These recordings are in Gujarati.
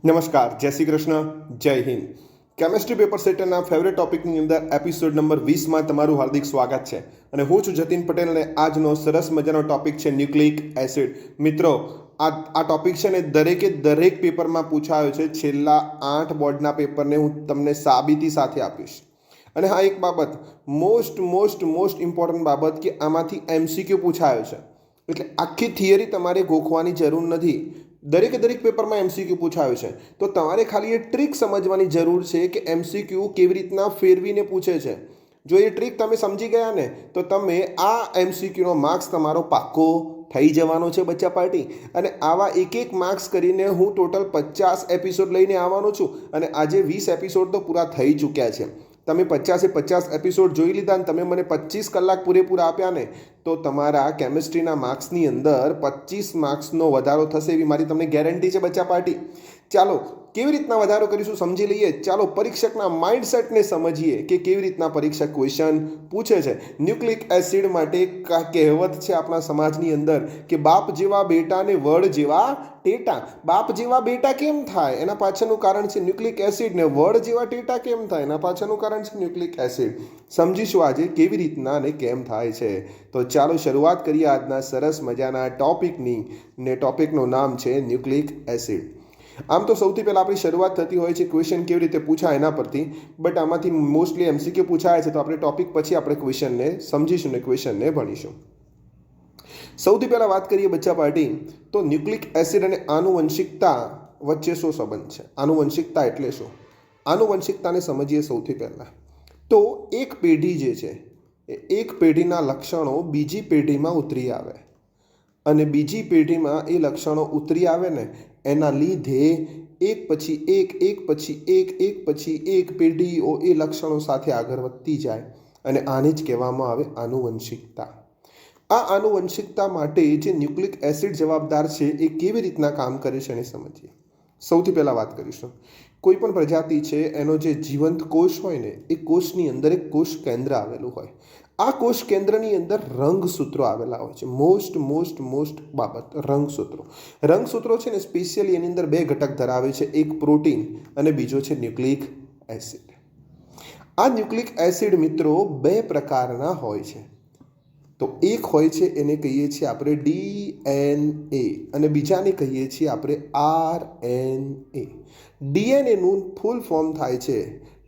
નમસ્કાર, જય શ્રી કૃષ્ણ, જય હિન્દ. કેમેસ્ટ્રી પેપર સેટરના ફેવરેટ ટોપિકની અંદર એપિસોડ નંબર 20માં તમારું હાર્દિક સ્વાગત છે. અને હું છું જતીન પટેલ અને આજનો સરસ મજાનો ટોપિક છે ન્યુક્લિક એસિડ. મિત્રો, આ ટોપિક છે ને દરેક પેપરમાં પૂછાયો છે. છેલ્લા 8 બોર્ડના પેપરને હું તમને સાબિતી સાથે આપીશ. અને હા, એક બાબત, મોસ્ટ ઇમ્પોર્ટન્ટ બાબત, કે આમાંથી એમસીક્યુ પૂછાયો છે. એટલે આખી થિયરી તમારે ગોખવાની જરૂર નથી. દરેક પેપરમાં એમસીક્યુ પૂછાયો છે. તો તમારે ખાલી એ ટ્રીક સમજવાની જરૂર છે કે એમસીક્યુ કેવી રીતના ફેરવીને પૂછે છે. જો એ ટ્રીક તમે સમજી ગયા ને, તો તમે આ એમસીક્યુનો માર્ક્સ તમારો પાક્કો થઈ જવાનો છે બચ્ચા પાર્ટી. અને આવા એક માર્ક્સ કરીને હું ટોટલ 50 એપિસોડ લઈને આવવાનો છું. અને આજે 20 એપિસોડ તો પૂરા થઈ ચૂક્યા છે. તમે 50 એપિસોડ જોઈ લીધા અને તમે મને 25 કલાક પૂરેપૂરા આપ્યા ને, તો તમારા કેમિસ્ટ્રીના માર્ક્સની અંદર 25 માર્ક્સનો વધારો થશે એવી મારી તમને ગેરંટી છે બચ્ચા પાર્ટી. ચાલો, કેવી રીતના વધારો કરીશું સમજી લઈએ. ચાલો, પરીક્ષકના માઇન્ડસેટને સમજીએ કે કેવી રીતના પરીક્ષક ક્વેશ્ચન પૂછે છે. ન્યુક્લિક એસિડ માટે કહેવત છે આપણા સમાજની અંદર કે બાપ જેવા બેટા ને વડ જેવા ટેટા. બાપ જેવા બેટા કેમ થાય? એના પાછળનું કારણ છે ન્યુક્લિક એસિડ. ને વડ જેવા ટેટા કેમ થાય? એના પાછળનું કારણ છે ન્યુક્લિક એસિડ. સમજીશું આજે કેવી રીતના ને કેમ થાય છે. તો ચાલો શરૂઆત કરીએ આજના સરસ મજાના ટોપિકની. ને ટોપિકનું નામ છે ન્યુક્લિક એસિડ. આમ તો સૌથી પહેલાં આપણી શરૂઆત થતી હોય છે ક્વેશ્ચન કેવી રીતે પૂછાય એના પરથી. બટ આમાંથી મોસ્ટલી એમસીક્યુ પૂછાય છે. તો આપણે ટોપિક પછી આપણે ક્વેશ્ચનને સમજીશું ને ક્વેશ્ચનને ભણીશું. સૌથી પહેલાં વાત કરીએ બચ્ચા પાર્ટી, તો ન્યુક્લિક એસિડ અને આનુવંશિકતા વચ્ચે શું સંબંધ છે? આનુવંશિકતા એટલે શું? આનુવંશિકતાને સમજીએ સૌથી પહેલાં. તો એક પેઢી જે છે, એક પેઢીના લક્ષણો બીજી પેઢીમાં ઉતરી આવે, અને બીજી પેઢીમાં એ લક્ષણો ઉતરી આવે ને, એના લીધે એક પછી એક પેઢીઓ એ લક્ષણો સાથે આગળ વધતી જાય. અને આને જ કહેવામાં આવે આનુવંશિકતા. આ આનુવંશિકતા માટે જે ન્યુક્લિક એસિડ જવાબદાર છે એ કેવી રીતના કામ કરે છે એને સમજીએ. સૌથી પહેલાં વાત કરીશું, કોઈ પણ પ્રજાતિ છે એનો જે જીવંત કોષ હોય ને, એ કોષની અંદર એક કોષ કેન્દ્ર આવેલું હોય. આ કોષ કેન્દ્રની અંદર રંગસૂત્રો આવેલા હોય છે. મોસ્ટ બાબત, રંગસૂત્રો છે ને સ્પેશિયલી એની અંદર 2 ઘટક ધરાવે છે. એક પ્રોટીન અને બીજો છે ન્યુક્લિક એસિડ. આ ન્યુક્લિક એસિડ મિત્રો 2 પ્રકારના હોય છે. તો એક હોય છે એને કહીએ છીએ આપણે DNA અને બીજાને કહીએ છીએ આપણે RNA. DNAનું ફૂલ ફોર્મ થાય છે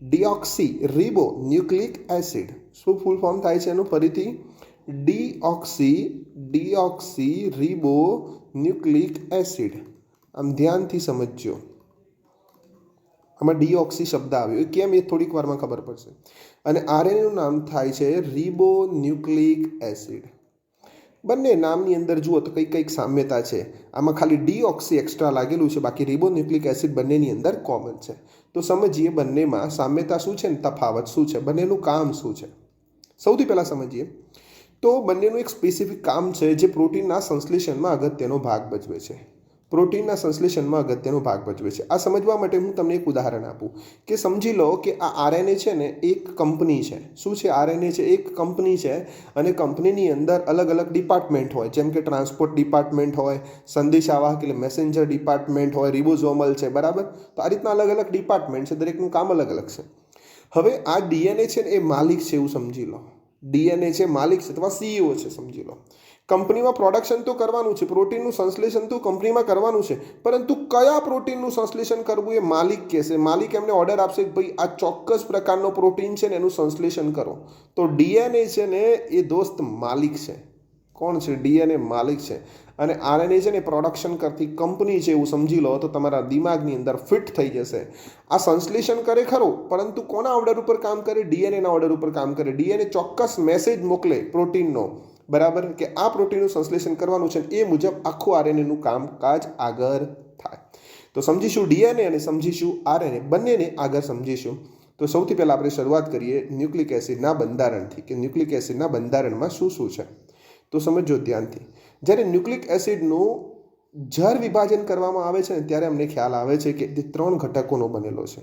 ડીઓક્સી રિબો ન્યુક્લિક એસિડ. શું ફૂલ ફોર્મ થાય છે એનું? ફરીથી, ડીઓક્સી રિબો ન્યુક્લિક એસિડ. આમ ધ્યાનથી સમજજો, આમાં ડીઓક્સી શબ્દ આવ્યો એ કેમ, એ થોડીક વારમાં ખબર પડશે. અને આરએનએનું નામ થાય છે રિબો ન્યુક્લિક એસિડ. બંને નામની અંદર જુઓ તો કંઈક સામ્યતા છે. આમાં ખાલી ડીઓક્સી એક્સ્ટ્રા લાગેલું છે, બાકી રિબો ન્યુક્લિક એસિડ બંનેની અંદર કોમન છે. તો સમજીએ બંનેમાં સામ્યતા શું છે ને તફાવત શું છે, બંનેનું કામ શું છે. સૌથી પહેલાં સમજીએ તો બંનેનું એક સ્પેસિફિક કામ છે જે પ્રોટીનના સંશ્લેષણમાં અગત્યનો ભાગ ભજવે છે. આ સમજવા માટે હું તમને એક ઉદાહરણ આપું કે સમજી લો કે આ આરએનએ છે ને એક કંપની છે. શું છે? આરએનએ છે એક કંપની છે. અને કંપનીની અંદર અલગ ડિપાર્ટમેન્ટ હોય, જેમ કે ટ્રાન્સપોર્ટ ડિપાર્ટમેન્ટ હોય, સંદેશાવાહક એટલે મેસેન્જર ડિપાર્ટમેન્ટ હોય, રિબોઝોમલ છે, બરાબર. તો આ રીતના અલગ ડિપાર્ટમેન્ટ છે, દરેકનું કામ અલગ છે. હવે આ ડીએનએ છે ને એ માલિક છે એવું સમજી લો. ડીએનએ છે માલિક છે, અથવા સીઈઓ છે સમજી લો. કંપનીમાં પ્રોડક્શન તો કરવાનું છે, પ્રોટીનનું સંશ્લેષણ તો કંપનીમાં કરવાનું છે, પરંતુ કયા પ્રોટીનનું સંશ્લેષણ કરવું એ માલિક કહેશે. માલિક એમને ઓર્ડર આપશે કે ભાઈ આ ચોક્કસ પ્રકારનો પ્રોટીન છે ને એનું સંશ્લેષણ કરો. તો ડીએનએ છે ને એ દોસ્ત માલિક છે. કોણ છે? ડીએનએ માલિક છે. અને આરએનએ છે ને પ્રોડક્શન કરતી કંપની છે એવું સમજી લો. તો તમારા દિમાગની અંદર ફિટ થઈ જશે. આ સંશ્લેષણ કરે ખરો, પરંતુ કોના ઓર્ડર ઉપર કામ કરે? ડીએનએના ઓર્ડર ઉપર કામ કરે. ડીએનએ ચોક્કસ મેસેજ મોકલે પ્રોટીનનો, બરાબર, કે આ પ્રોટીનનું સંશ્લેષણ કરવાનું છે. એ મુજબ આખું આરએનએનું કામકાજ આગળ થાય. તો સમજીશું ડીએનએ અને સમજીશું આરએનએ, બંનેને આગળ સમજીશું. તો સૌથી પહેલાં આપણે શરૂઆત કરીએ ન્યુક્લિક એસિડના બંધારણથી, કે ન્યુક્લિક એસિડના બંધારણમાં શું છે. તો સમજો ધ્યાનથી. જ્યારે ન્યુક્લિક એસિડનું જળ વિભાજન કરવામાં આવે છે ને, ત્યારે અમને ખ્યાલ આવે છે કે તે 3 ઘટકોનો બનેલો છે.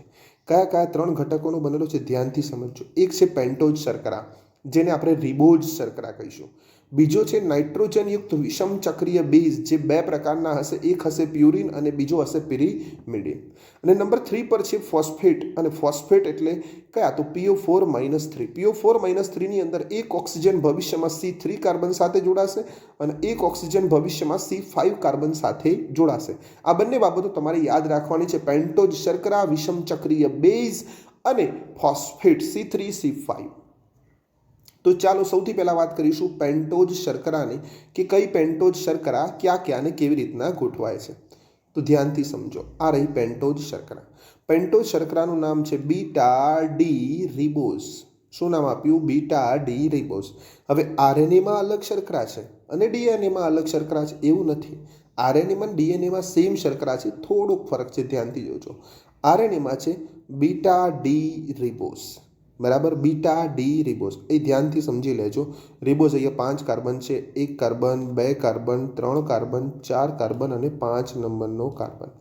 કયા 3 ઘટકોનો બનેલો છે? ધ્યાનથી સમજો. એક છે પેન્ટોઝ શર્કરા, જેને આપણે રિબોઝ શર્કરા કહીશું. બીજો છે નાઇટ્રોજનયુક્ત વિષમ ચક્રીય બેઝ, જે બે પ્રકારના હશે, એક હશે પ્યુરિન અને બીજો હશે પિરિમિડિન. અને નંબર 3 પર છે ફોસ્ફેટ, અને ફોસ્ફેટ એટલે કયા? તો PO4-3. PO4-3 ની અંદર એક ઓક્સિજન ભવિષ્યમાં C3 કાર્બન સાથે જોડાશે અને એક ઓક્સિજન ભવિષ્યમાં C5 કાર્બન સાથે જોડાશે. આ બંને બાબતો તમારે યાદ રાખવાની છે. પેન્ટોઝ શર્કરા વિષમ ચક્રીય બેઝ અને ફોસ્ફેટ C3C5. તો ચાલો સૌથી પહેલાં વાત કરીશું પેન્ટોઝ શર્કરાની, કે કઈ પેન્ટોઝ શર્કરા ક્યાં ક્યાં ને કેવી રીતના ગોઠવાય છે. તો ધ્યાનથી સમજો. આ રહી પેન્ટોઝ શર્કરા. પેન્ટોઝ શર્કરાનું નામ છે બીટા ડી રિબોઝ. શું નામ આપ્યું? Beta D ribose. હવે આરએનએમાં અલગ શર્કરા છે અને ડીએનએમાં અલગ શર્કરા છે એવું નથી. આરએનએમાં અને ડીએનએમાં સેમ શર્કરા છે, થોડોક ફરક છે, ધ્યાનથી જોજો. આરએનએમાં છે બીટા ડી રિબોઝ, બરાબર? બીટા ડી રિબોઝ એ ધ્યાનથી સમજી લેજો. રિબોઝ અહીંયા 5 કાર્બન છે, 1 કાર્બન, 2 કાર્બન, 3 કાર્બન, 4 કાર્બન અને 5 નંબરનો કાર્બન.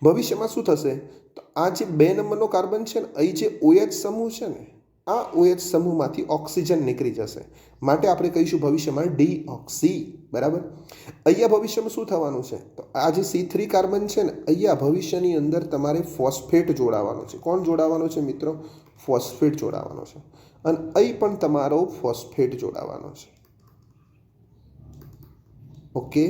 ભવિષ્યમાં શું થશે? તો આ જે 2 નંબરનો કાર્બન છે ને, અહીં જે OH સમૂહ છે ને, આ OH સમૂહમાંથી ઓક્સિજન નીકળી જશે, માટે આપણે કહીશું ભવિષ્યમાં ડીઓક્સી, બરાબર? અહીંયા ભવિષ્યમાં શું થવાનું છે? તો આ જે C3 કાર્બન છે ને, અહીંયા ભવિષ્યની અંદર તમારે ફોસ્ફેટ જોડાવાનો છે. કોણ જોડાવાનો છે મિત્રો? ફોસ્ફેટ જોડાવાનો છે. અને અહીં પણ તમારો ફોસ્ફેટ જોડાવાનો છે. ઓકે,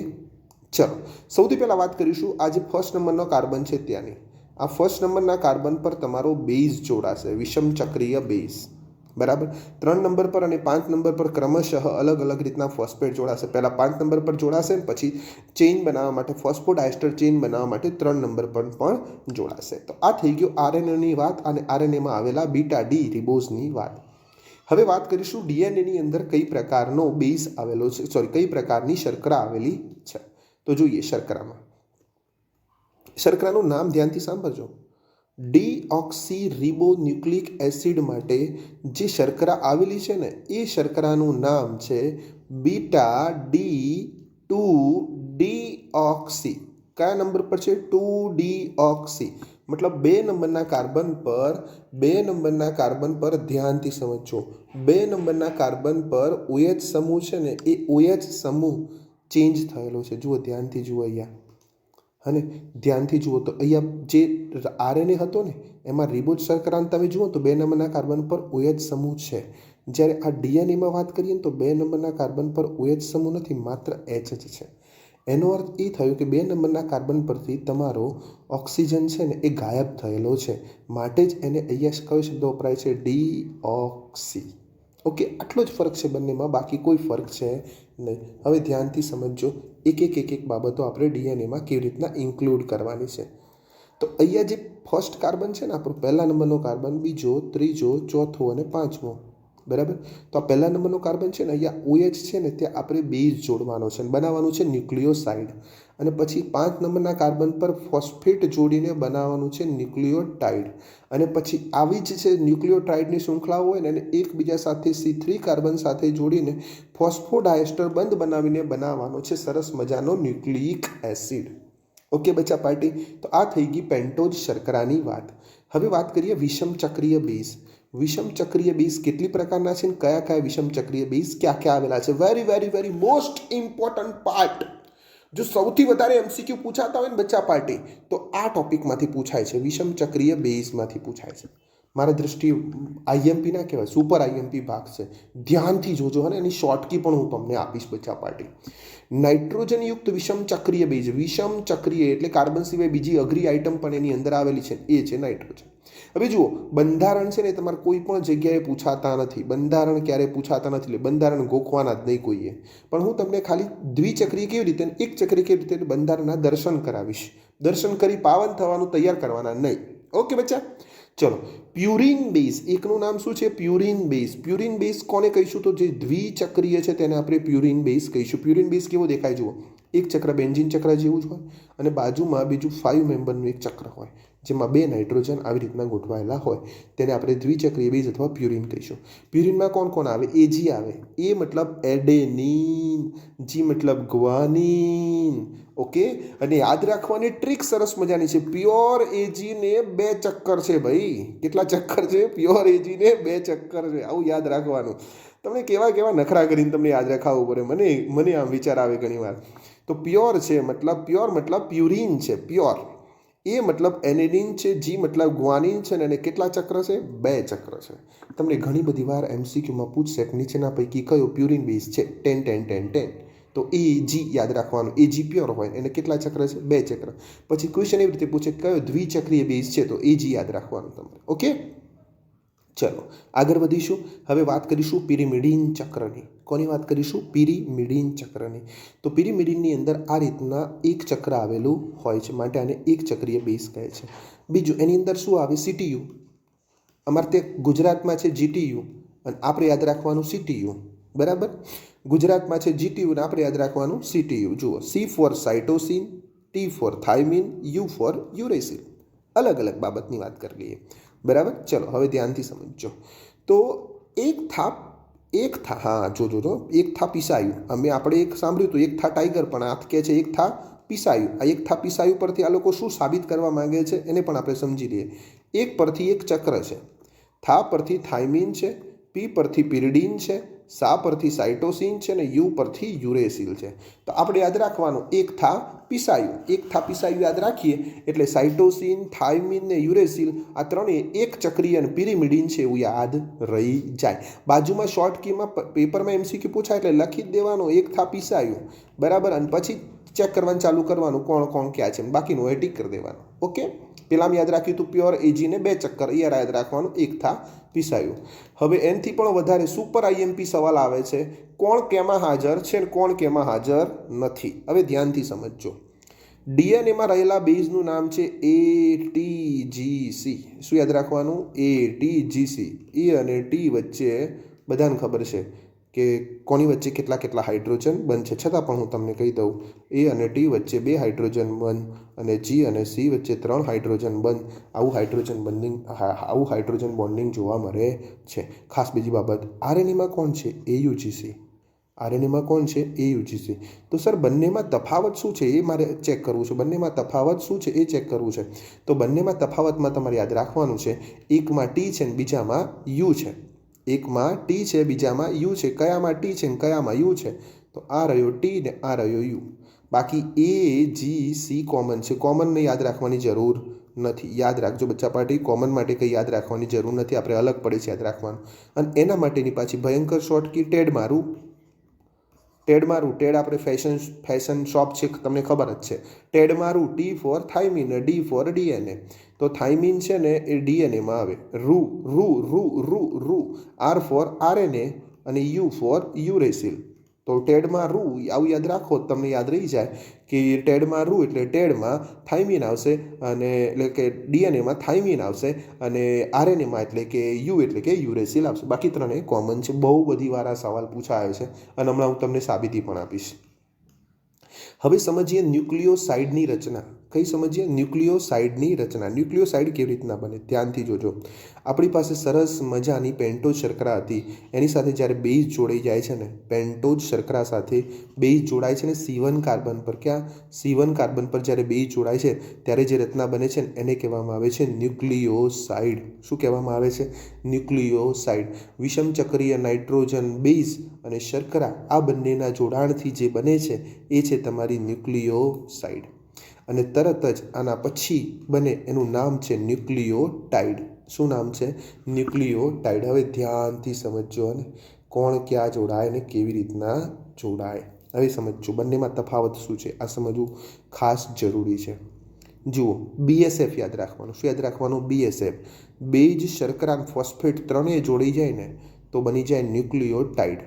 ચલો સૌથી પહેલાં વાત કરીશું આ જે ફર્સ્ટ નંબરનો કાર્બન છે ત્યાંની. આ ફર્સ્ટ નંબરના કાર્બન પર તમારો બેઝ જોડાશે, વિષમ ચક્રીય બેઝ, બરાબર? 3 નંબર પર અને 5 નંબર પર ક્રમશઃ અલગ અલગ રીતના ફોસ્ફેટ જોડાશે. પહેલાં 5 નંબર પર જોડાશે, પછી ચેઇન બનાવવા માટે, ફોસ્ફોડાયસ્ટર ચેઇન બનાવવા માટે 3 નંબર પર પણ જોડાશે. તો આ થઈ ગયું આરએનએની વાત અને આરએનએમાં આવેલા બીટા ડી રિબોઝની વાત. હવે વાત કરીશું ડીએનએની અંદર કઈ પ્રકારનો બેઝ આવેલો છે, કઈ પ્રકારની શર્કરા આવેલી છે. તો જોઈએ શર્કરામાં. શર્કરાનું નામ ધ્યાનથી સાંભળજો. ડીઓક્સી રિબોન્યુક્લિક એસિડ માટે જે શર્કરા આવેલી છે ને, એ શર્કરાનું નામ છે બીટા D2 ડીઓક્સી. કયા નંબર પર છે? 2 ડીઓક્સી. મતલબ 2 નંબરના કાર્બન પર ધ્યાનથી સમજો. 2 નંબરના કાર્બન પર OH સમૂહ છે ને, એ OH સમૂહ ચેન્જ થયેલો છે. જુઓ, ધ્યાનથી જુઓ અહીંયા, અને ધ્યાનથી જુઓ તો અહીંયા જે આરએનએ હતો ને, એમાં રિબોઝ શર્કરાને તમે જુઓ તો 2 નંબરના કાર્બન પર OH સમૂહ છે. જ્યારે આ ડીએનએમાં વાત કરીએ ને, તો 2 નંબરના કાર્બન પર OH સમૂહ નથી, માત્ર H જ છે. એનો અર્થ એ થયો કે 2 નંબરના કાર્બન પરથી તમારો ઓક્સિજન છે ને, એ ગાયબ થયેલો છે. માટે જ એને અહીંયા કયો શબ્દ વપરાય છે? ડીઓક્સી. ઓકે, આટલો જ ફરક છે બંનેમાં, બાકી કોઈ ફરક છે નહીં. હવે ધ્યાનથી સમજજો, એક બાબતો આપણે ડીએનએમાં કેવી રીતના ઇન્ક્લુડ કરવાની છે. તો અહીંયા જે ફર્સ્ટ કાર્બન છે ને, આપણો પહેલા નંબરનો કાર્બન, બીજો, ત્રીજો, ચોથો અને 5મો, બરાબર? તો આ પહેલા નંબરનો કાર્બન છે ને, અહીંયા OH છે ને, ત્યાં આપણે બેઝ જોડવાનો છે, બનાવવાનું છે ન્યુક્લિયોસાઇડ. અને પછી 5 નંબરના કાર્બન પર ફોસ્ફેટ જોડીને બનાવવાનું છે ન્યુક્લિયોટાઇડ. અને પછી આવી જ છે ન્યુક્લિયોટાઇડની શૃંખલા હોય ને, એને એકબીજા સાથે C3 કાર્બન સાથે જોડીને ફોસ્ફોડાયસ્ટર બંધ બનાવીને બનાવવાનો છે સરસ મજાનો ન્યુક્લિક એસિડ. ઓકે બચ્ચા પાર્ટી, તો આ થઈ ગઈ પેન્ટોઝ શર્કરાની વાત. હવે વાત કરીએ વિષમ ચક્રીય બેઝ. વિષમ ચક્રીય બેઝ કેટલી પ્રકારના છે, કયા કયા વિષમ ચક્રીય બેઝ ક્યાં ક્યાં આવેલા છે? Very most important part. જો સૌથી વધારે MCQ પૂછાતા હોય ને બચ્ચા પાર્ટી, તો આ ટોપિકમાંથી પૂછાય છે, વિષમ ચક્રીય બેઝમાંથી પૂછાય છે. મારા દ્રષ્ટિએ IMP ના કહેવાય, સુપર IMP ભાગ છે. ધ્યાનથી જોજો, અને એની શોર્ટકી પણ હું તમને આપીશ બચ્ચા પાર્ટી. નાઇટ્રોજનયુક્ત વિષમ ચક્રીય બેઝ. વિષમ ચક્રીય એટલે કાર્બન સિવાય બીજી અઘરી આઇટમ પણ એની અંદર આવેલી છે, એ છે નાઇટ્રોજન. હવે જુઓ, બંધારણ છે ને, તમારે કોઈ પણ જગ્યાએ પૂછાતા નથી. બંધારણ ક્યારે પૂછાતા નથી, એટલે બંધારણ ગોખવાના જ નહીં કોઈએ. પણ હું તમને ખાલી દ્વિચક્રીય કેવી રીતે, એક ચક્રીય કેવી રીતે બંધારણના દર્શન કરાવીશ. દર્શન કરી પાવન થવાનું તૈયાર કરવાના નહીં. ઓકે બચ્ચા, ચલો. પ્યુરિન બેઝ, એકનું નામ શું છે? Purine base. પ્યુરિન બેઝ કોને કહીશું? તો જે દ્વિચક્રીય છે તેને આપણે પ્યુરિન બેઝ કહીશું. પ્યુરિન બેઝ કેવો દેખાય? જુઓ, એક ચક્ર બેન્ઝીન ચક્ર જેવું જ હોય, અને બાજુમાં બીજું 5 મેમ્બરનું એક ચક્ર હોય, જેમાં 2 નાઇટ્રોજન આવી રીતના ગોઠવાયેલા હોય, તેને આપણે દ્વિચક્રીય બેઝ અથવા પ્યુરિન કહીશું. પ્યુરિનમાં કોણ કોણ આવે? AG આવે. એ મતલબ એડેનીન, G મતલબ ગ્વાનીન. ઓકે, અને યાદ રાખવાની ટ્રીક સરસ મજાની છે. પ્યોર AG ને 2 ચક્કર છે ભાઈ. કેટલા ચક્કર છે? પ્યોર AG ને 2 ચક્કર છે, આવું યાદ રાખવાનું. તમને કેવા કેવા નખરા કરીને તમને યાદ રખાવવું પડે, મને આમ વિચાર આવે ઘણીવાર. તો પ્યોર છે પ્યોર મતલબ પ્યુરિન છે, પ્યોર. એ મતલબ એનેડિન છે, જી મતલબ ગ્વાનિન છે, અને કેટલા ચક્ર છે? 2 ચક્ર છે. તમને ઘણી બધી વાર એમસીક્યુમાં પૂછશે કે નીચેના પૈકી કયો પ્યુરિન બેઝ છે? 10 10 10 10. તો એજી યાદ રાખવાનું, એજી પ્યોર હોય એને કેટલા ચક્ર છે? 2 ચક્ર. પછી ક્વેશ્ચન એવી રીતે પૂછે કયો દ્વિચક્રીય બેઝ છે? તો એજી યાદ રાખવાનું તમારે. ઓકે, ચલો આગળ વધીશું. હવે વાત કરીશું પિરિમિડિન ચક્રની. કોની વાત કરીશું? પિરિમિડિન ચક્રની. તો પિરિમિડિનની અંદર આ રીતના એક ચક્ર આવેલું હોય છે, માટે આને એક ચક્રીય બેઝ કહે છે. બીજું એની અંદર શું આવે? સીટીયુ. અમારે તે ગુજરાતમાં છે જીટીયુ અને આપણે યાદ રાખવાનું સીટીયુ. બરાબર, ગુજરાતમાં છે જીટીયુ અને આપણે યાદ રાખવાનું સીટીયુ. જુઓ, C for cytosine, T for thymine, U for uracil. અલગ અલગ બાબતની વાત કરી લઈએ. બરાબર, ચલો હવે ધ્યાનથી સમજો. તો એક થા હા જો એક થા પીસાયું. આપણે એક સાંભળ્યું હતું, એક થા ટાઈગર, પણ આ કહે છે એક થા પીસાયું. આ એક થા પીસાયું પરથી આ લોકો શું સાબિત કરવા માંગે છે એને પણ આપણે સમજી લઈએ. એક પરથી એક ચક્ર છે, થા પરથી થાઇમિન છે, પી પરથી પિરિડિન છે, સા પરથી સાઇટોસિન છે, અને યુ પરથી યુરેસિલ છે. તો આપણે યાદ રાખવાનું એક થા પીસાયું. એક થા પીસાયું યાદ રાખીએ એટલે સાઇટોસિન, થાઇમિન ને યુરેસિલ આ ત્રણેય એક ચક્રીય અને પિરિમિડિન છે એવું યાદ રહી જાય. બાજુમાં શોર્ટ કીમાં પેપરમાં એમસીક્યુ પૂછાય એટલે લખી જ દેવાનું એક થા પીસાયું. બરાબર, અને પછી ચેક કરવાનું ચાલુ કરવાનું કોણ કોણ ક્યાં છે, બાકીનું એ ટીક કરી દેવાનું. ઓકે, પેલામાં યાદ રાખ્યું હતું પ્યોર એજીને 2 ચક્કર, એ યાદ રાખવાનું એક થા પીસાયું. હવે એનથી પણ વધારે સુપર આઈએમપી સવાલ આવે છે, કોણ કેમાં હાજર છે અને કોણ કેમાં હાજર નથી. હવે ધ્યાનથી સમજજો. ડીએનએમાં રહેલા બેઝનું નામ છે ATGC. શું યાદ રાખવાનું? ATGC. એ અને ટી વચ્ચે બધાને ખબર છે કે કોની વચ્ચે કેટલા કેટલા હાઇડ્રોજન બંધ છે, છતાં પણ હું તમને કહી દઉં, એ અને ટી વચ્ચે 2 હાઇડ્રોજન બંધ અને જી અને સી વચ્ચે 3 હાઇડ્રોજન બંધ. આવું હાઇડ્રોજન બોન્ડિંગ જોવા મળે છે. ખાસ બીજી બાબત, આરએનએમાં કોણ છે? AUGC. આરએનએમાં કોણ છે? AUGC. તો સર બંનેમાં તફાવત શું છે એ મારે ચેક કરવું છે. બંનેમાં તફાવત શું છે એ ચેક કરવું છે. તો બંનેમાં તફાવતમાં તમારે યાદ રાખવાનું છે, એકમાં ટી છે ને બીજામાં યુ છે. એકમાં ટી છે, બીજામાં યુ છે. કયામાં ટી છે ને કયામાં યુ છે? તો આ રહ્યો ટી ને આ રહ્યો યુ. બાકી AGC કોમન છે. કોમનને યાદ રાખવાની જરૂર નથી. યાદ રાખજો બચ્ચા પાર્ટી, કોમન માટે કંઈ યાદ રાખવાની જરૂર નથી, આપણે અલગ પડે છે યાદ રાખવાનું. અને એના માટેની પાછી ભયંકર શોર્ટ કી ટેડ મારું. ટેડ આપણે ફેશન શોપ છે, તમને ખબર જ છે. ટેડ મારું, T for thymine, D for DNA. તો થાઇમિન છે ને એ ડીએનએમાં આવે. રૂ આર ફોર આરએનએ અને યુ ફોર યુરેસિલ. તો ટેડમાં રૂ આવું યાદ રાખો, તમને યાદ રહી જાય કે ટેડમાં રૂ એટલે ટેડમાં થાઇમિન આવશે, અને એટલે કે ડીએનએમાં થાઇમિન આવશે, અને આરએનએમાં એટલે કે યુ એટલે કે યુરેસિલ આવશે. બાકી ત્રણેય કોમન છે. બહુ બધી વાર આ સવાલ પૂછાયો છે અને હમણાં હું તમને સાબિતી પણ આપીશ. હવે સમજીએ ન્યુક્લિયોસાઇડની રચના. કઈ સમજીએ? ન્યુક્લિયોસાઇડની રચના. ન્યુક્લિયોસાઇડ કેવી રીતના બને ધ્યાનથી જોજો. આપણી પાસે સરસ મજાની પેન્ટોઝ શર્કરા હતી, એની સાથે જ્યારે બેઝ જોડાઈ જાય છે ને, પેન્ટોઝ શર્કરા સાથે બેઝ જોડાય છે ને C1 કાર્બન પર, ક્યાં? C1 કાર્બન પર જ્યારે બેઝ જોડાય છે ત્યારે જે રચના બને છે એને કહેવામાં આવે છે ન્યુક્લિયોસાઇડ. શું કહેવામાં આવે છે? ન્યુક્લિયોસાઇડ. વિષમ ચક્રીય નાઇટ્રોજન બેઝ અને શર્કરા આ બંનેના જોડાણથી જે બને છે એ છે તમારી ન્યુક્લિયોસાઇડ. અને તરત જ આના પછી બને એનું નામ છે ન્યુક્લિયોટાઇડ. શું નામ છે? ન્યુક્લિયોટાઇડ. હવે ધ્યાનથી સમજજો અને કોણ ક્યાં જોડાય ને કેવી રીતના જોડાય. હવે સમજજો બંનેમાં તફાવત શું છે આ સમજવું ખાસ જરૂરી છે. જુઓ, BSF યાદ રાખવાનું. શું યાદ રાખવાનું? BSF. બેઝ શર્કરા ફોસ્ફેટ ત્રણેય જોડી જાય ને તો બની જાય ન્યુક્લિયોટાઇડ.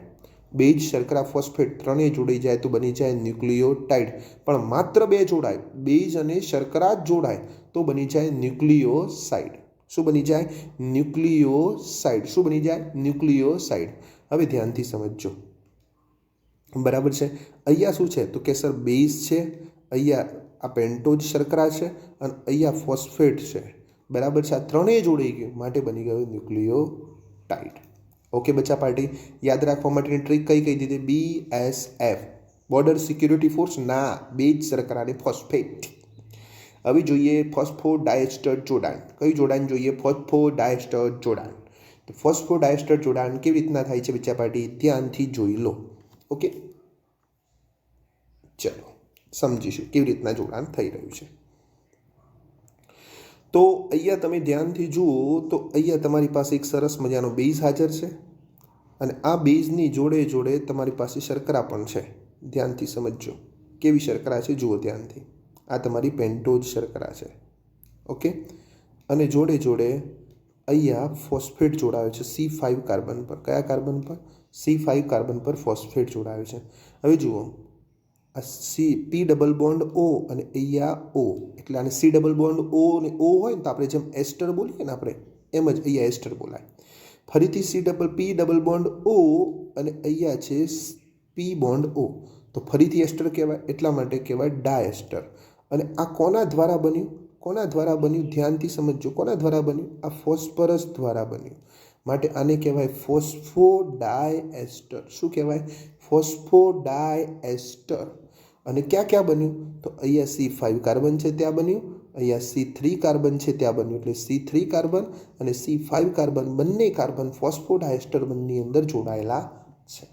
બેઝ શર્કરા ફોસ્ફેટ ત્રણેય જોડાઈ જાય તો બની જાય ન્યુક્લિયોટાઇડ. પણ માત્ર 2 જોડાય, બેઝ અને શર્કરા જ જોડાય તો બની જાય ન્યુક્લિયોસાઇડ. શું બની જાય? ન્યુક્લિયોસાઇડ. શું બની જાય? ન્યુક્લિયોસાઇડ. હવે ધ્યાનથી સમજજો. બરાબર છે. અહીંયા શું છે તો કે સર બેઝ છે, અહીંયા આ પેન્ટોઝ શર્કરા છે અને અહીંયા ફોસ્ફેટ છે. બરાબર છે. આ ત્રણેય જોડાઈ ગયું માટે બની ગયું ન્યુક્લિયોટાઇડ. ઓકે બચ્ચા પાર્ટી, યાદ રાખવા માટેની ટ્રીક કઈ કહી દીધી? BSF, border security force. ના, બેઝ શર્કરા અને ફોસ્ફેટ. હવે જોઈએ ફોસ્ફોડાયસ્ટર જોડાણ. કયું જોડાણ જોઈએ? ફોસ્ફોડાયસ્ટર જોડાણ. તો ફોસ્ફોડાયસ્ટર જોડાણ કેવી રીતના થાય છે બચ્ચા પાર્ટી? ધ્યાનથી જોઈ લો. ઓકે, ચલો સમજીશું કેવી રીતના જોડાણ થઈ રહ્યું છે. તો અહીંયા તમે ધ્યાનથી જુઓ તો અહીંયા તમારી પાસે એક સરસ મજાનો બેઝ હાજર છે અને આ બેઝની જોડે જોડે તમારી પાસે શર્કરા પણ છે. ધ્યાનથી સમજજો કેવી શર્કરા છે, જુઓ ધ્યાનથી. આ તમારી પેન્ટોઝ શર્કરા છે. ઓકે, અને જોડે જોડે અહીંયા ફોસ્ફેટ જોડાયો છે C5 કાર્બન પર. કયા કાર્બન પર? C5 કાર્બન પર ફોસ્ફેટ જોડાયો છે. હવે જુઓ, આ P ડબલ બોન્ડ O અને અહીંયા O, એટલે આને C ડબલ બોન્ડ O અને O હોય ને તો આપણે જેમ એસ્ટર બોલીએ ને આપણે એમ જ અહીંયા એસ્ટર બોલાય. ફરીથી P ડબલ બોન્ડ O અને અહીંયા છે P બોન્ડ O, તો ફરીથી એસ્ટર કહેવાય, એટલા માટે કહેવાય ડાયસ્ટર. અને આ કોના દ્વારા બન્યું? કોના દ્વારા બન્યું? ધ્યાનથી સમજજો. કોના દ્વારા બન્યું? આ ફોસ્ફરસ દ્વારા બન્યું, માટે આને કહેવાય ફોસ્ફોડાયએસ્ટર. શું કહેવાય? ફોસ્ફોડાયએસ્ટર. અને ક્યાં ક્યાં બન્યું? તો અહીંયા C5 કાર્બન છે ત્યાં બન્યું, અહીંયા C3 કાર્બન છે ત્યાં બન્યું. એટલે C3 કાર્બન અને C5 કાર્બન, બંને કાર્બન ફોસ્ફોડાયસ્ટર બંનેની અંદર જોડાયેલા છે.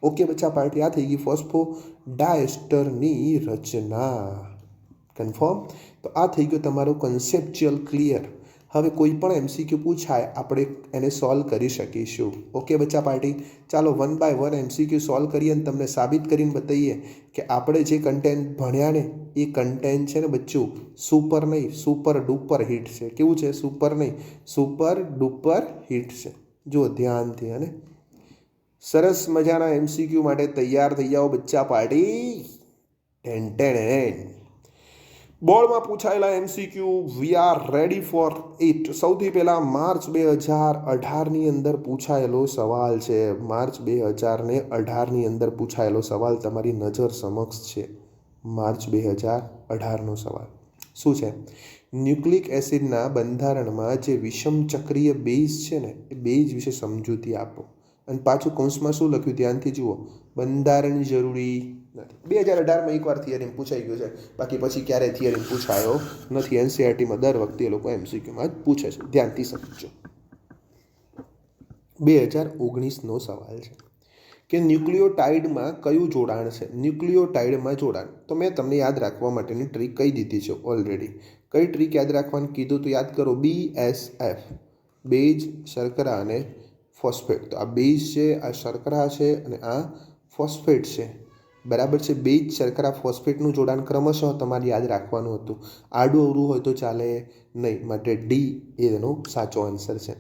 ઓકે બચ્ચા પાર્ટી, આ થઈ ગઈ ફોસ્ફોડાયસ્ટરની રચના. કન્ફર્મ? તો આ થઈ ગયો તમારો કન્સેપ્ચ્યુઅલ ક્લિયર. હવે કોઈ પણ MCQ પૂછાય આપણે એને સોલ્વ કરી શકીશું. ઓકે બચ્ચા પાર્ટી, ચાલો 1 by 1 MCQ સોલ્વ કરીએ અને તમને સાબિત કરીને બતાવીએ કે આપણે જે કન્ટેન્ટ ભણ્યા ને એ કન્ટેન્ટ છે ને બચ્ચું સુપર નહીં, સુપર ડુપર હિટ છે. કેવું છે? સુપર નહીં, સુપર ડુપર હિટ છે. જુઓ ધ્યાનથી. અને સરસ મજાના MCQ માટે તૈયાર થઈ જાઓ બચ્ચા પાર્ટી. બોર્ડમાં પૂછાયેલા MCQ, we are ready for it. સૌથી પહેલાં માર્ચ 2018ની અંદર પૂછાયેલો સવાલ છે. માર્ચ 2018ની અંદર પૂછાયેલો સવાલ તમારી નજર સમક્ષ છે. માર્ચ 2018નો સવાલ શું છે? ન્યુક્લિક એસિડના બંધારણમાં જે વિષમ ચક્રીય બેઝ છે ને એ બેઝ વિશે સમજૂતી આપો. અને પાછું કૌંસમાં શું લખ્યું? ધ્યાનથી જુઓ, બંધારણ જરૂરી નથી. 2018માં એકવાર થિયરી પૂછાઈ ગયું છે, બાકી પછી ક્યારેય થિયરી પૂછાયો નથી. NCERTમાં દર વખતે એ લોકો MCQમાં જ પૂછે છે. ધ્યાનથી સમજો. 2019નો સવાલ છે કે ન્યુક્લિયોટાઇડમાં કયું જોડાણ છે? ન્યુક્લિયોટાઇડમાં જોડાણ તો મેં તમને યાદ રાખવા માટેની ટ્રીક કહી દીધી છે ઓલરેડી. કઈ ટ્રીક યાદ રાખવાનું કીધું તો યાદ કરો, BSF, બેઝ, શર્કરા અને ફોસ્ફેટ. તો આ બેઝ છે, આ શર્કરા છે અને આ ફોસ્ફેટ છે. બરાબર છે? બેઝ, શર્કરા, ફોસ્ફેટનું જોડાણ ક્રમશઃ તમારે યાદ રાખવાનું હતું. આડું અવરું હોય તો ચાલે નહીં, માટે D એનો સાચો આન્સર છે.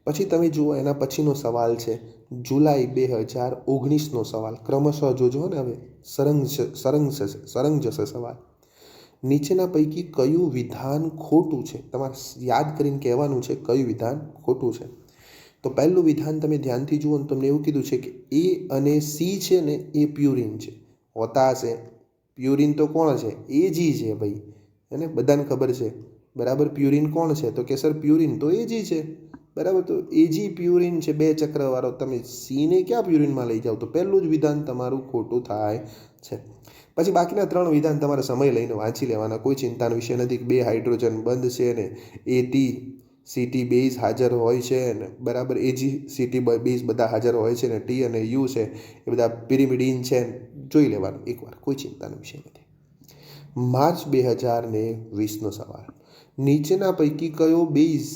પછી તમે જુઓ, એના પછીનો સવાલ છે જુલાઈ 2019નો સવાલ. ક્રમશઃ જોજો ને, હવે સરંગ જશે સવાલ. નીચેના પૈકી કયું વિધાન ખોટું છે? તમારે યાદ કરીને કહેવાનું છે કયું વિધાન ખોટું છે. તો પહેલું વિધાન તમે ધ્યાનથી જુઓ ને, તમને એવું કીધું છે કે A અને C છે ને એ પ્યુરિન છે. હોતા હશે. પ્યુરિન તો કોણ છે? AG છે ભાઈ, એને બધાને ખબર છે. બરાબર? પ્યુરિન કોણ છે? તો કે સર પ્યુરિન તો AG છે. બરાબર? તો AG પ્યુરિન છે, 2 ચક્રવાળો. તમે C ને ક્યાં પ્યુરિનમાં લઈ જાઓ? તો પહેલું જ વિધાન તમારું ખોટું થાય છે. પછી બાકીના 3 વિધાન તમારે સમય લઈને વાંચી લેવાના, કોઈ ચિંતાનો વિષય નથી. 2 હાઇડ્રોજન બંધ છે ને ATCT બેઝ હાજર હોય છે ને, બરાબર? AGCT બેઝ બધા હાજર હોય છે ને, T અને U છે એ બધા પિરિમિડિન છે. જોઈ લેવાનું એકવાર, કોઈ ચિંતાનો વિષય નથી. માર્ચ 2020નો સવાલ, નીચેના પૈકી કયો બેઝ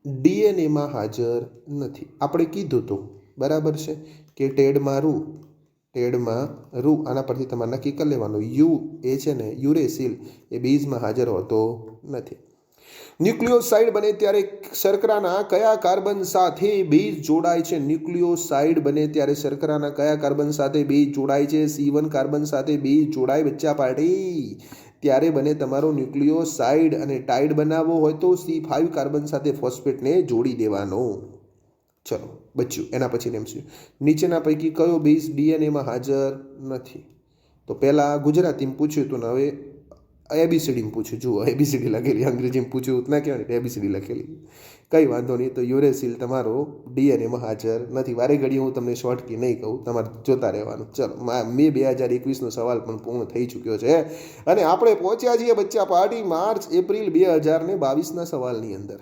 DNAમાં હાજર નથી? આપણે કીધું હતું, બરાબર છે, કે ટેડમાં રૂ. આના પરથી તમારે નક્કી કરી લેવાનું. U એ છે ને યુરેસિલ એ બેઝમાં હાજર હોતો નથી. ન્યુક્લિયોસાઇડ બને ત્યારે શર્કરાના કયા કાર્બન સાથે બેઝ જોડાય છે? ન્યુક્લિયોસાઇડ બને ત્યારે શર્કરાના કયા કાર્બન સાથે બેઝ જોડાય છે? C1 કાર્બન સાથે બેઝ જોડાય બચ્ચા પાર્ટી. ત્યારે બને તમારો ન્યુક્લિયોસાઇડ. અને ટાઇડ બનાવવો હોય તો C5 કાર્બન સાથે ફોસ્ફેટને જોડી દેવાનો. ચલો બચ્યું. એના પછી MCQ, નીચેના પૈકી કયો બેઝ DNAમાં હાજર નથી? તો પહેલાં ગુજરાતીમાં પૂછ્યું હતું ને હવે ABCDમાં પૂછ્યું. જુઓ ABCD લખેલી, અંગ્રેજીમાં પૂછ્યું ના કહેવાય, ABCD લખેલી. કંઈ વાંધો નહીં. તો યુરેસિલ તમારો DNAમાં હાજર નથી. વારે ઘડી હું તમને શોર્ટ કી નહીં કહું, તમારે જોતા રહેવાનું. ચલો, મે 2021નો સવાલ પણ પૂર્ણ થઈ ચૂક્યો છે અને આપણે પહોંચ્યા છીએ બચ્ચા પાર્ટી માર્ચ એપ્રિલ 2022ના સવાલની અંદર.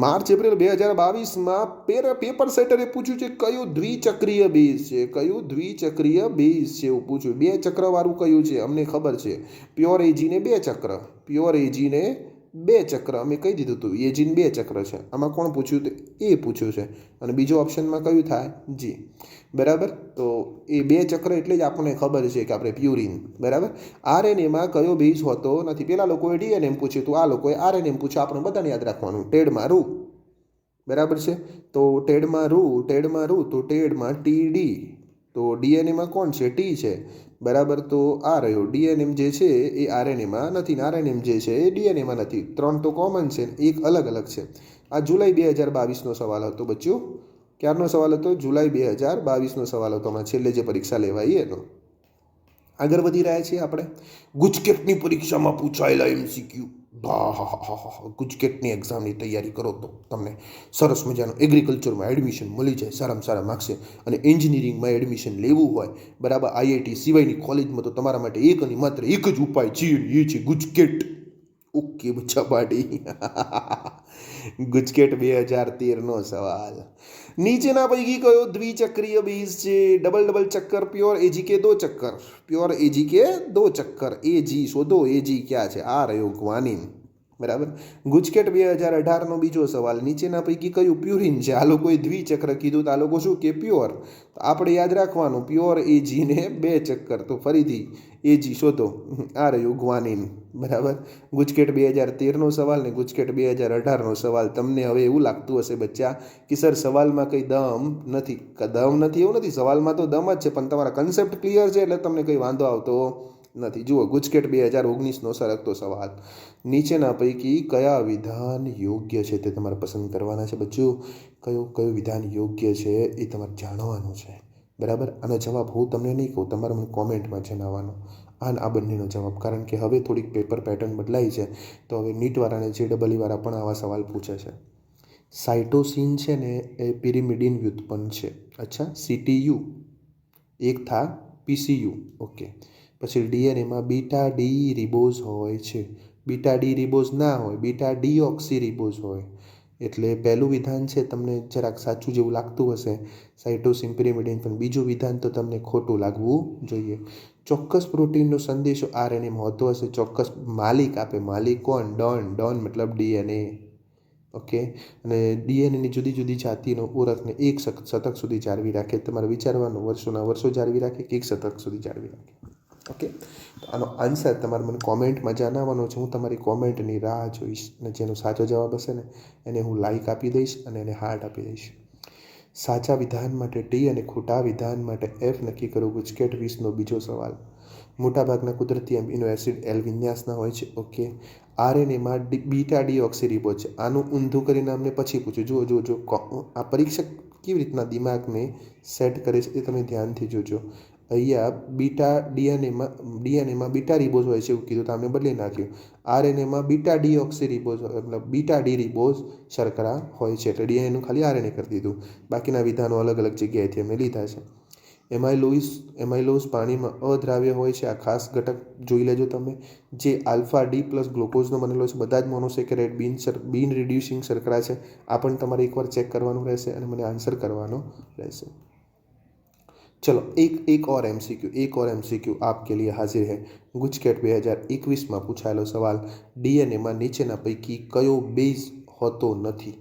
માર્ચ એપ્રિલ 2022માં પેપર સેટરે પૂછ્યું છે કયું દ્વિચક્રીય બેઝ છે, કયું દ્વિચક્રીય બેઝ છે એવું પૂછ્યું. 2 ચક્રવાળું કયું છે અમને ખબર છે, પ્યોર એજીને 2 ચક્ર, પ્યોર એજીને 2 ચક્ર અમે કહી દીધું હતું, એજીન 2 ચક્ર છે. આમાં કોણ પૂછ્યું તો એ પૂછ્યું છે. અને બીજો ઓપ્શનમાં કયું થાય, જી. બરાબર, તો એ 2 ચક્ર એટલે જ આપણને ખબર છે કે આપણે પ્યુરિન. બરાબર, આરએનએમાં કયો બેઝ હોતો નથી. પેલા લોકોએ ડીએનએમ પૂછ્યું હતું, આ લોકોએ આરએનએમ પૂછ્યું. આપણે બધાને યાદ રાખવાનું, ટેડમાં રૂ. બરાબર છે, તો ટેડમાં રૂ તો ટેડમાં ટીડી, તો ડીએનએમાં કોણ છે, ટી છે. બરાબર, તો આ રહ્યો ડીએનએમ જે છે એ આરએનએમાં નથી, આરએનએમ જે છે એ ડીએનએમાં નથી. 3 તો કોમન છે, એક અલગ અલગ છે. આ જુલાઈ 2022નો સવાલ હતો બચ્ચો. ક્યારનો સવાલ હતો, જુલાઈ 2022નો સવાલ હતો. આમાં છેલ્લે જે પરીક્ષા લેવાઈ એનો. આગળ વધી રહ્યા છીએ આપણે. ગુજકેટની પરીક્ષામાં પૂછાયેલા એમસીક્યુ. ગુજકેટની એક્ઝામની તૈયારી કરો તો તમને સરસ મજાનું એગ્રીકલ્ચરમાં એડમિશન મળી જાય સારામાં સારા માર્ક્સે. અને એન્જિનિયરિંગમાં એડમિશન લેવું હોય, બરાબર, આઈઆઈટી સિવાયની કોલેજમાં, તો તમારા માટે એક અને માત્ર એક જ ઉપાય છે, એ છે ગુજકેટ. ઓકે બચ્ચા પાડી. ગુજકેટ 2013નો સવાલ. નીચેના પૈકી કયો દ્વિચક્રીય બેઝ છે, ડબલ ચક્કર, પ્યોર એજી કે 2 ચક્કર, પ્યોર એજી કે 2 ચક્કર. એજી શોધો, એજી ક્યાં છે, આ રહ્યો ગ્વાનિન. બરાબર, ગુજકેટ 2018નો બીજો સવાલ. નીચેના પૈકી કયું પ્યુરિન છે. આ લોકોએ દ્વિચક્ર કીધું તો આ લોકો શું કે પ્યોર. તો આપણે યાદ રાખવાનું પ્યોર એજીને 2 ચક્કર. તો ફરીથી એજી શોધો, આ રહ્યું ગ્વાનિન. બરાબર, ગુજકેટ 2013નો સવાલ ને ગુજકેટ 2018નો સવાલ. તમને હવે એવું લાગતું હશે બચ્ચા કે સર સવાલમાં કંઈ દમ નથી. દમ નથી એવું નથી, સવાલમાં તો દમ જ છે, પણ તમારા કન્સેપ્ટ ક્લિયર છે એટલે તમને કંઈ વાંધો આવતો નથી. જુઓ, ગુજકેટ 2019નો સરકતો સવાલ. નીચેના પૈકી કયા વિધાન યોગ્ય છે તે તમારે પસંદ કરવાના છે બચ્ચું. કયું વિધાન યોગ્ય છે એ તમારે જાણવાનું છે. બરાબર, આનો જવાબ હું તમને નહીં કહું, તમારે મને કોમેન્ટમાં જણાવવાનો આ બંનેનો જવાબ. કારણ કે હવે થોડીક પેપર પેટર્ન બદલાઈ છે, તો હવે નીટવાળા અને જેડબલઈવાળા પણ આવા સવાલ પૂછે છે. સાઇટોસિન છે ને એ પિરિમિડિન વ્યુત્પન્ન છે. અચ્છા, સીટીયુ એક થા પીસીયુ. ઓકે, પછી ડીએનએમાં બીટા ડી રિબોઝ હોય છે. બીટા ડી રિબોઝ ના હોય, બીટા ડીઓક્સી રિબોઝ હોય. એટલે પહેલું વિધાન છે તમને જરાક સાચું જેવું લાગતું હશે, સાઇટોસિન પિરિમિડિન, પણ બીજું વિધાન તો તમને ખોટું લાગવું જોઈએ. ચોક્કસ પ્રોટીનનો સંદેશો આરએનએમાં હોતો હશે, ચોક્કસ માલિક આપે. માલિક કોણ, ડોન મતલબ ડીએનએ. ઓકે, અને ડીએનએની જુદી જુદી જાતિનો ઓળખને એક શતક સુધી જાળવી રાખે. તમારે વિચારવાનું, વર્ષોના વર્ષો જાળવી રાખે કે 1 શતક સુધી જાળવી રાખે. ઓકે, તો આનો આન્સર તમારે મને કોમેન્ટમાં જણાવવાનો છે. હું તમારી કોમેન્ટની રાહ જોઈશ, અને જેનો સાચો જવાબ હશે ને એને હું લાઈક આપી દઈશ અને એને હાર્ટ આપી દઈશ. સાચા વિધાન માટે ટી અને ખોટા વિધાન માટે એફ નક્કી કરો. ગુજકેટ 20નો બીજો સવાલ. મોટાભાગના કુદરતી એમિનો એસિડ એલ વિન્યાસના હોય છે. ઓકે, આરએનએમાં બીટા ડીઓક્સી રિબોઝ છે. આનું ઊંધું કરીને અમને પછી પૂછ્યું. જો આ પરીક્ષક કેવી રીતના દિમાગને સેટ કરે છે એ તમે ધ્યાનથી જોજો. અહીંયા બીટા ડીએનએમાં બીટા રિબોઝ હોય છે એવું કીધું, તો આમને બદલી નાખ્યું. આરએનએમાં બીટા ડીઓક્સી રિબોઝ મતલબ બીટા ડી રિબોઝ શર્કરા હોય છે, એટલે ડીએનએનું ખાલી આરએનએ કરી દીધું. બાકીના વિધાનો અલગ અલગ જગ્યાએથી અમે લીધા છે. એમાઇલોઝ પાણીમાં અદ્રાવ્ય હોય છે. આ ખાસ ઘટક જોઈ લેજો તમે, જે આલ્ફા ડી પ્લસ ગ્લુકોઝનો બનેલો છે. બધા જ મોનોસેકેરાઇડ બિન રિડ્યુસિંગ શર્કરા છે. આ પણ તમારે એકવાર ચેક કરવાનું રહેશે અને મને આન્સર કરવાનો રહેશે. चलो एक और एमसीक्यू आपके लिए हाजिर है. गुजकेट 2021માં પૂછાયેલો સવાલ. ડીએનએમાં નીચેના પૈકી કયો બેઝ હોતો નથી.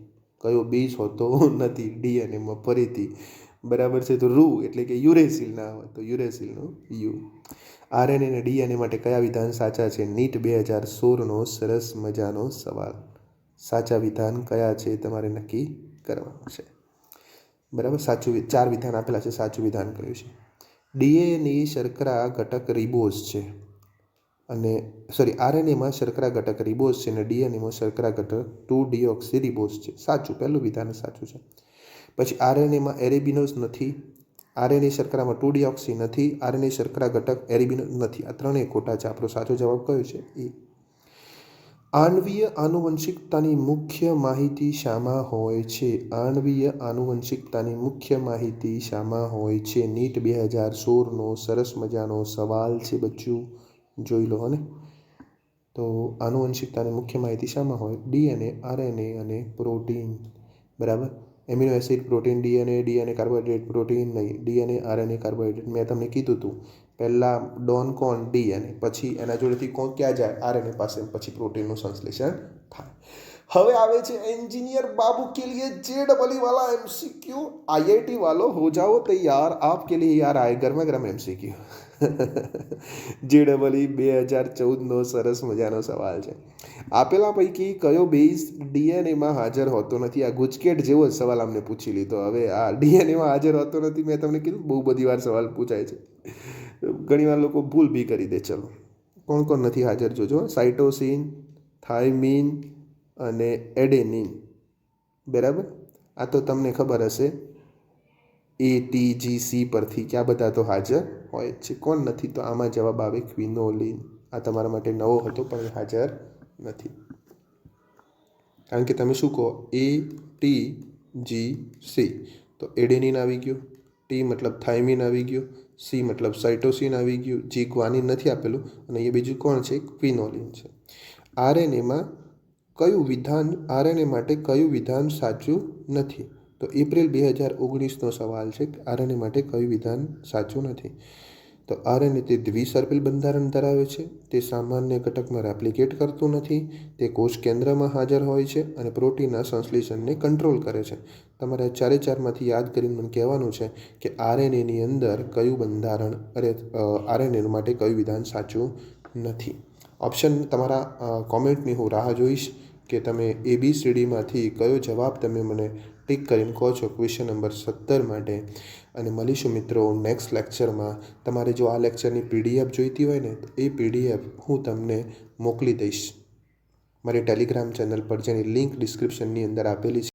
ડીએનએમાં ફરીથી. બરાબર છે, તો રૂ એટલે કે યુરેસિલ ના હોય, તો યુરેસિલનો યુ. આરએનએ અને ડીએનએ માટે કયા વિધાન સાચા છે. નીટ 2016નો સરસ મજાનો સવાલ. સાચા વિધાન કયા છે તમારે નક્કી કરવાનું છે. બરાબર, સાચું 4 વિધાન આપેલા છે. સાચું વિધાન કયું છે. ડીએનએ શર્કરા ઘટક રિબોઝ છે, અને આરએનએમાં શર્કરા ઘટક રિબોઝ છે અને ડીએનએમાં શર્કરા ઘટક 2 ડીઓક્સી રિબોઝ છે. સાચું, પહેલું વિધાન સાચું છે. પછી આરએનએમાં એરેબિનોઝ નથી, આરએનએ શર્કરામાં 2 ડીઓક્સી નથી, આરએનએ શર્કરા ઘટક એરેબિનોઝ નથી. આ ત્રણેય ખોટા છે. આપણો સાચો જવાબ કયો છે એ. આણ્વીય આનુવંશિકતાની મુખ્ય માહિતી શામાં હોય છે. આણ્વીય આનુવંશિકતાની મુખ્ય માહિતી શામાં હોય છે. નીટ 2016નો સરસ મજાનો સવાલ છે બચ્ચું, જોઈ લો. અને તો આનુવંશિકતાની મુખ્ય માહિતી શામાં હોય? ડીએનએ, આરએનએ અને પ્રોટીન. બરાબર. Amino acid protein, DNA carbohydrate, protein નહીં. DNA, RNA, carbohydrate. મેં તમને કીધું હતું પહેલાં ડોન કોણ? ડીએનએ. પછી એના જોડેથી કોણ ક્યાં જાય? આરએનએ પાસે. પછી પ્રોટીનનું સંશ્લેષણ થાય. હવે આવે છે इंजीनियर बाबू के लिए JEE वाला MCQ. IIT वालों हो जाओ तैयार, आपके लिए यार आए गरमा गरम MCQ. JEE 2014નો સરસ મજાનો સવાલ છે. આપેલા પૈકી કયો બેઝ ડીએનએમાં હાજર હોતો નથી? આ ગુજકેટ જેવો જ સવાલ અમને પૂછી લીધો. હવે આ ડીએનએમાં હાજર હોતો નથી, મેં તમને કીધું બહુ બધી વાર સવાલ પૂછાય છે. ઘણીવાર લોકો ભૂલ બી કરી દે. ચલો, કોણ કોણ નથી હાજર જોજો. સાઇટોસિન, થાઇમિન અને એડેનિન. બરાબર. આ તો તમને ખબર હશે ATGC પરથી કે આ બધા તો હાજર હોય છે. કોણ નથી? તો આમાં જવાબ આવે ક્વિનોલિન. આ તમારા માટે નવો હતો પણ હાજર નથી. કારણ કે તમે શું કહો? ATGC. તો એડેનિન આવી ગયું, ટી મતલબ થાઇમિન આવી ગયું, સી મતલબ સાઇટોસિન આવી ગયું, જી ગ્વાનિન નથી આપેલું, અને એ બીજું કોણ છે? ક્વિનોલિન છે. આરએનએ માટે કયું વિધાન સાચું નથી? તો એપ્રિલ 2019નો સવાલ છે. આરએનએ માટે કયું વિધાન સાચું નથી? તો આરએનએ તે દ્વિસર્પિલ બંધારણ ધરાવે છે, તે સામાન્ય ઘટકમાં રેપ્લિકેટ કરતું નથી, તે કોષ કેન્દ્રમાં હાજર હોય છે અને પ્રોટીનના સંશ્લેષણને કંટ્રોલ કરે છે. તમારે 4/4માંથી યાદ કરીને મને કહેવાનું છે કે આરએનએની અંદર કયું બંધારણ આરએનએ માટે કયું વિધાન સાચું નથી. ઓપ્શન તમારા કોમેન્ટની હું રાહ જોઈશ કે તમે ABCDમાંથી કયો જવાબ તમે મને ટિક કરીને કહો છો ક્વેશ્ચન નંબર 17 માટે. અને મળીશું મિત્રો નેક્સ્ટ લેક્ચરમાં. તમારે જો આ લેક્ચરની PDF જોઈતી હોય ને તો એ PDF હું તમને મોકલી દઈશ મારી ટેલિગ્રામ ચેનલ પર, જેની લિંક ડિસ્ક્રિપ્શનની અંદર આપેલી છે.